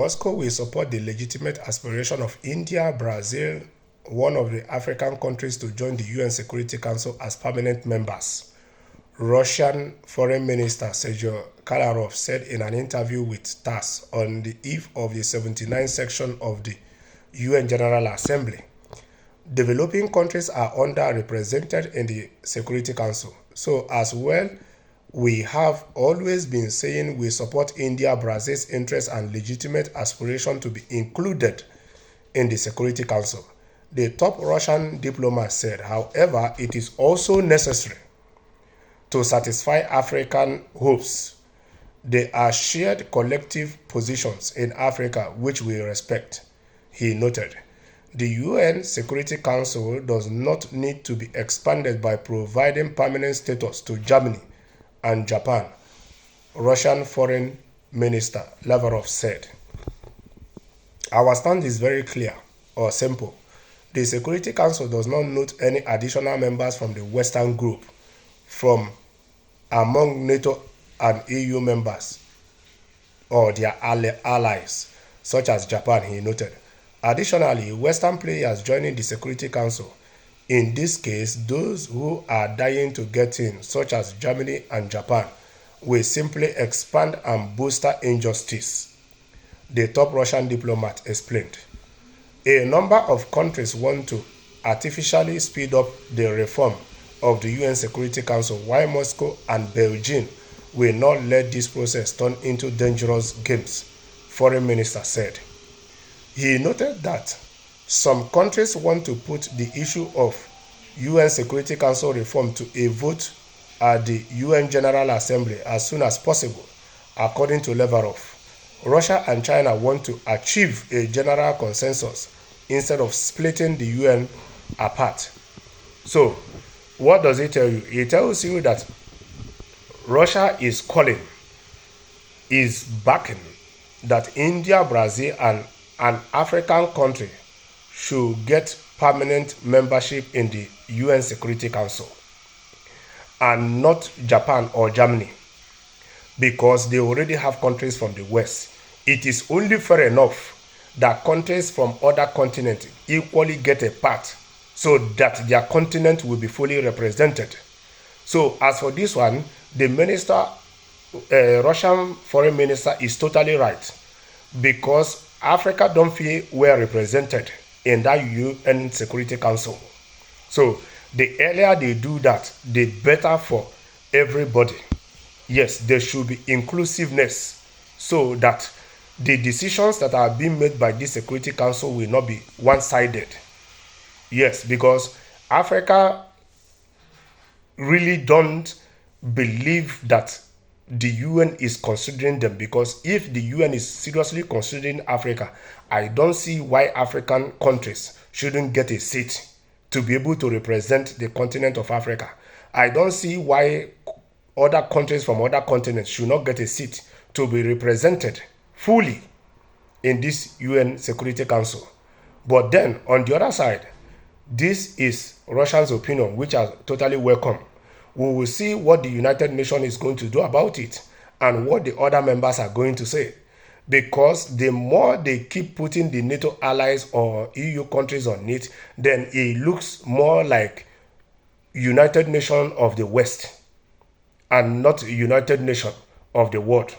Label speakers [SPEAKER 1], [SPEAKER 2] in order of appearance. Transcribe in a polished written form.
[SPEAKER 1] Moscow will support the legitimate aspiration of India, Brazil, one of the African countries, to join the UN Security Council as permanent members, Russian Foreign Minister Sergei Kalarow said in an interview with TASS on the eve of the 79th session of the UN General Assembly. Developing countries are underrepresented in the Security Council, so as well we have always been saying we support India, Brazil's interests and legitimate aspiration to be included in the Security Council. The top Russian diplomat said, however, it is also necessary to satisfy African hopes. There are shared collective positions in Africa which we respect, he noted. The UN Security Council does not need to be expanded by providing permanent status to Germany and Japan, Russian Foreign Minister Lavrov said. Our stand is very clear or simple. The Security Council does not note any additional members from the Western group from among NATO and EU members or their allies, such as Japan, he noted. Additionally, Western players joining the Security Council, in this case those who are dying to get in, such as Germany and Japan, will simply expand and bolster injustice, the top Russian diplomat explained. A number of countries want to artificially speed up the reform of the UN Security Council, while Moscow and Beijing will not let this process turn into dangerous games, Foreign Minister said. He noted that some countries want to put the issue of UN Security Council reform to a vote at the UN General Assembly as soon as possible, according to Lavrov. Russia and China want to achieve a general consensus instead of splitting the UN apart. So, what does it tell you? It tells you that Russia is calling, is backing that India, Brazil, and an African country should get permanent membership in the UN Security Council, and not Japan or Germany, because they already have countries from the West. It is only fair enough that countries from other continents equally get a part so that their continent will be fully represented. So as for this one, the minister, Russian foreign minister, is totally right, because Africa don't feel well represented in that UN Security Council. So the earlier they do that, the better for everybody. Yes, there should be inclusiveness so that the decisions that are being made by this Security Council will not be one-sided. Yes, because Africa really don't believe that the UN is considering them, because if the UN is seriously considering Africa, I don't see why African countries shouldn't get a seat to be able to represent the continent of Africa. I don't see why other countries from other continents should not get a seat to be represented fully in this UN Security Council. But then, on the other side, this is Russia's opinion, which are totally welcome. We will see what the United Nations is going to do about it and what the other members are going to say. Because the more they keep putting the NATO allies or EU countries on it, then it looks more like United Nations of the West and not United Nations of the world.